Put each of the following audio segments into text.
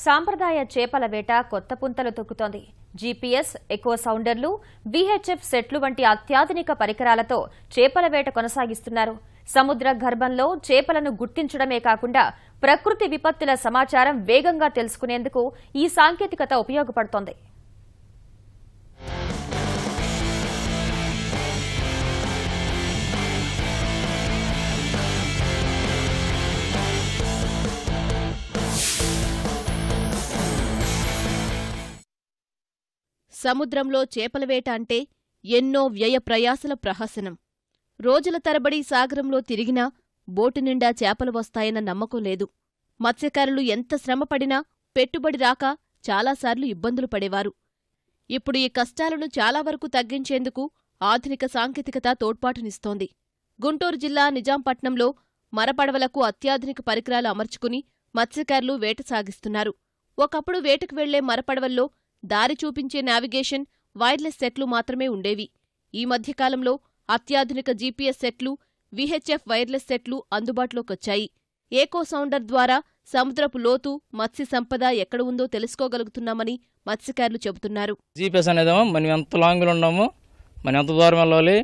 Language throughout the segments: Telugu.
సాంప్రదాయ చేపల వేట కొత్త పుంతలు తొక్కుతోంది. జీపీఎస్, ఎకో సౌండర్లు, VHF సెట్లు వంటి అత్యాధునిక పరికరాలతో చేపల వేట కొనసాగిస్తున్నారు. సముద్ర గర్భంలో చేపలను గుర్తించడమే కాకుండా ప్రకృతి విపత్తుల సమాచారం వేగంగా తెలుసుకునేందుకు ఈ సాంకేతికత ఉపయోగపడుతోంది. సముద్రంలో చేపల వేట అంటే ఎన్నో వ్యయ ప్రయాసల ప్రహసనం. రోజుల తరబడి సాగరంలో తిరిగినా బోటు నిండా చేపలు వస్తాయన్న నమ్మకం లేదు. మత్స్యకారులు ఎంత శ్రమపడినా పెట్టుబడి రాక చాలాసార్లు ఇబ్బందులు పడేవారు. ఇప్పుడు ఈ కష్టాలను చాలా వరకు తగ్గించేందుకు ఆధునిక సాంకేతికత తోడ్పాటునిస్తోంది. గుంటూరు జిల్లా నిజాంపట్నంలో మరపడవలకు అత్యాధునిక పరికరాలు అమర్చుకుని మత్స్యకారులు వేట సాగిస్తున్నారు. ఒకప్పుడు వేటకు వెళ్లే మరపడవల్లో దారి చూపించే నావిగేషన్, వైర్లెస్ సెట్లు మాత్రమే ఉండేవి. ఈ మధ్యకాలంలో అత్యాధునిక జీపీఎస్ సెట్లు, VHF వైర్లెస్ సెట్లు అందుబాటులోకొచ్చాయి. ఏకో సౌండర్ ద్వారా సముద్రపు లోతు, మత్స్య సంపద ఎక్కడ ఉందో తెలుసుకోగలుగుతున్నామని మత్స్యకారులు చెబుతున్నారు. జీపీఎస్ అనేదేమో మనం ఎంత లాంగ్లో ఉన్నామో, మనం ఎంత దూరం వెళ్ళాలి,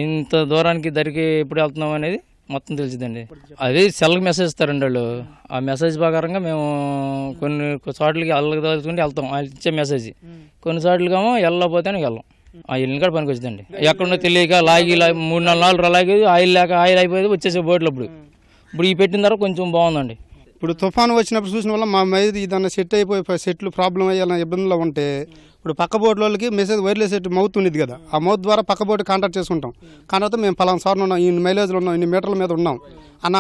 ఇంత దూరానికి దరికి ఎప్పుడు వెళ్తున్నాం అనేది మొత్తం తెలిసిందండి. అది సెల్కి మెసేజ్ ఇస్తారండి వాళ్ళు. ఆ మెసేజ్ ప్రకారంగా మేము కొన్ని చోట్లకి వెళ్ళదలుచుకుంటే వెళ్తాం, వాళ్ళు ఇచ్చే మెసేజ్. కొన్ని చోట్లకేమో వెళ్ళకపోతేనే వెళ్ళాం. ఆ ఇల్లు కూడా పనికి వచ్చిందండి. ఎక్కడో తెలియక లాగి 3-4 నాలుగు లాగి ఆయిల్ లేక ఆయిల్ అయిపోయి వచ్చేసే బోట్లు. ఇప్పుడు ఈ పెట్టిన తర్వాత కొంచెం బాగుందండి. ఇప్పుడు తుఫాను వచ్చినప్పుడు చూసిన వల్ల మా మీద ఏదన్నా సెట్ అయిపోయి సెట్లు ప్రాబ్లం అయ్యాలన్న ఇబ్బందులు ఉంటే ఇప్పుడు పక్క బోర్డు వాళ్ళకి మెసేజ్ వైర్లెస్ సెట్ మౌత్ ఉన్నది కదా, ఆ మౌత్ ద్వారా పక్క బోర్డు కాంటాక్ట్ చేసుకుంటాం. కాకపోతే మేము పలానా సార్లు ఉన్నాం, ఇన్ని మైలేజ్లో ఉన్నాం, ఇన్ని మీటర్ల మీద ఉన్నాం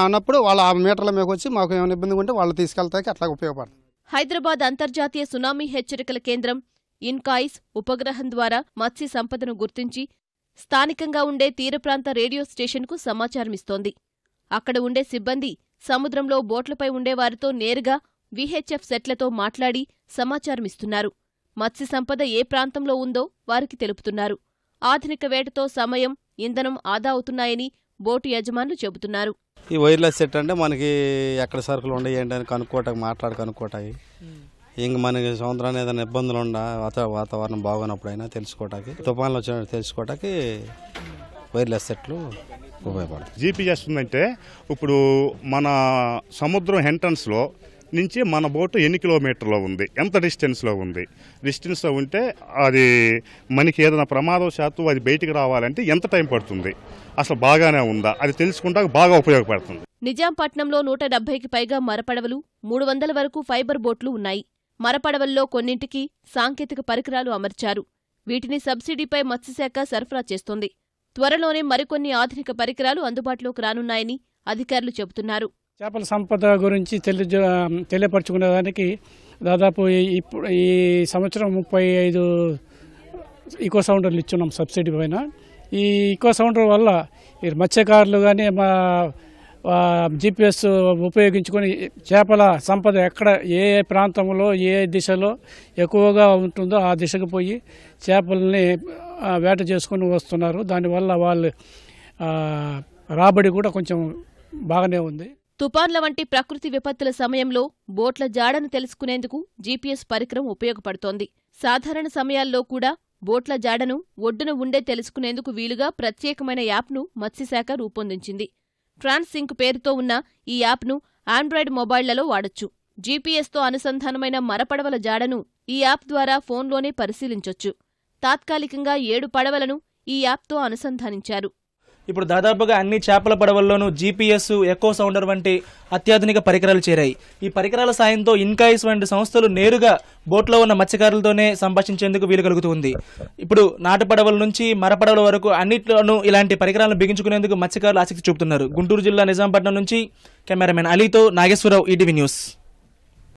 అన్నప్పుడు వాళ్ళు ఆ మీటర్ల మీద వచ్చి మాకు ఏమైనా ఇబ్బంది ఉంటే వాళ్ళు తీసుకెళ్తాకి అట్లా ఉపయోగపడుతుంది. హైదరాబాద్ అంతర్జాతీయ సునామీ హెచ్చరికల కేంద్రం ఇన్కాయిస్ ఉపగ్రహం ద్వారా మత్స్య సంపదను గుర్తించి స్థానికంగా ఉండే తీరప్రాంత రేడియో స్టేషన్కు సమాచారమిస్తోంది. అక్కడ ఉండే సిబ్బంది సముద్రంలో బోట్లపై ఉండేవారితో నేరుగా VHF సెట్లతో మాట్లాడి సమాచారమిస్తున్నారు. మత్స్య సంపద ఏ ప్రాంతంలో ఉందో వారికి తెలుపుతున్నారు. ఆధునిక వేటతో సమయం, ఇంధనం ఆదా అవుతున్నాయని బోటు యజమానులు చెబుతున్నారు. ఈ వైర్లెస్ సెట్ అంటే మనకి ఎక్కడ సరుకులు ఉండవు ఏంటని కనుక్కోవటానికి, కనుక్కోవటానికి, ఇంక మనకి సముద్రాన్ని ఏదైనా ఇబ్బందులు ఉండా వాతావరణం బాగున్నప్పుడైనా తెలుసుకోవటానికి, తుఫాన్లు వచ్చినట్టు తెలుసుకోవటానికి వైర్లెస్ సెట్లు ఉపయోగపడుతుంది. జీపీఎస్ ఉందంటే ఇప్పుడు మన సముద్రం ఎంట్రన్స్లో నుంచి మన బోటు ఎన్ని కిలోమీటర్లో ఉంది, ఎంత డిస్టెన్స్లో ఉంది, డిస్టెన్స్లో ఉంటే అది మనకి ఏదైనా ప్రమాదవశాత్తు అది బయటికి రావాలంటే ఎంత టైం పడుతుంది, అసలు బాగానే ఉందా, అది తెలుసుకుంటా బాగా ఉపయోగపడుతుంది. నిజాంపట్నంలో 170కి పైగా మరపడవలు, 300 వరకు ఫైబర్ బోట్లు ఉన్నాయి. మరపడవల్లో కొన్నింటికి సాంకేతిక పరికరాలు అమర్చారు. వీటిని సబ్సిడీపై మత్స్యశాఖ సరఫరా చేస్తోంది. త్వరలోనే మరికొన్ని ఆధునిక పరికరాలు అందుబాటులోకి రానున్నాయని అధికారులు చెబుతున్నారు. చేపల సంపద గురించి తెలియపరచుకునేదానికి దాదాపు ఈ సంవత్సరం 35 ఈకో సౌండర్లు ఇచ్చున్నాం సబ్సిడీ పైన. ఈ ఈకో సౌండర్ వల్ల మత్స్యకారులు కానీ మా GPS ఉపయోగించుకొని చేపల సంపద ఎక్కడ ఏ ప్రాంతంలో ఏ దిశలో ఎక్కువగా ఉంటుందో ఆ దిశకు పోయి చేపల్ని వేట చేసుకుని వస్తున్నారు. దానివల్ల వాళ్ళు రాబడి కూడా కొంచెం బాగానే ఉంది. తుపాన్ల వంటి ప్రకృతి విపత్తుల సమయంలో బోట్ల జాడను తెలుసుకునేందుకు GPS పరికరం ఉపయోగపడుతోంది. సాధారణ సమయాల్లో కూడా బోట్ల జాడను ఒడ్డున ఉండే తెలుసుకునేందుకు వీలుగా ప్రత్యేకమైన యాప్ను మత్స్యశాఖ రూపొందించింది. ట్రాన్స్సింక్ పేరుతో ఉన్న ఈ యాప్ను ఆండ్రాయిడ్ మొబైళ్లలో వాడొచ్చు. జీపీఎస్తో అనుసంధానమైన మరపడవల జాడను ఈ యాప్ ద్వారా ఫోన్లోనే పరిశీలించొచ్చు. తాత్కాలికంగా 7 పడవలను ఈ యాప్తో అనుసంధానించారు. ఇప్పుడు దాదాపుగా అన్ని చేపల పడవల్లోనూ జీపీఎస్, ఎకో సౌండర్ వంటి అత్యాధునిక పరికరాలు చేరాయి. ఈ పరికరాల సాయంతో ఇన్కాయిస్ వంటి సంస్థలు నేరుగా బోట్లో ఉన్న మత్స్యకారులతోనే సంభాషించేందుకు వీలు కలుగుతుంది. ఇప్పుడు నాటు పడవల నుంచి మరపడవల వరకు అన్నిట్లోనూ ఇలాంటి పరికరాలను బిగించుకునేందుకు మత్స్యకారులు ఆసక్తి చూపుతున్నారు. గుంటూరు జిల్లా నిజాంపట్నం నుంచి కెమెరామెన్ అలీతో నాగేశ్వరరావు, ఈటీవీ న్యూస్.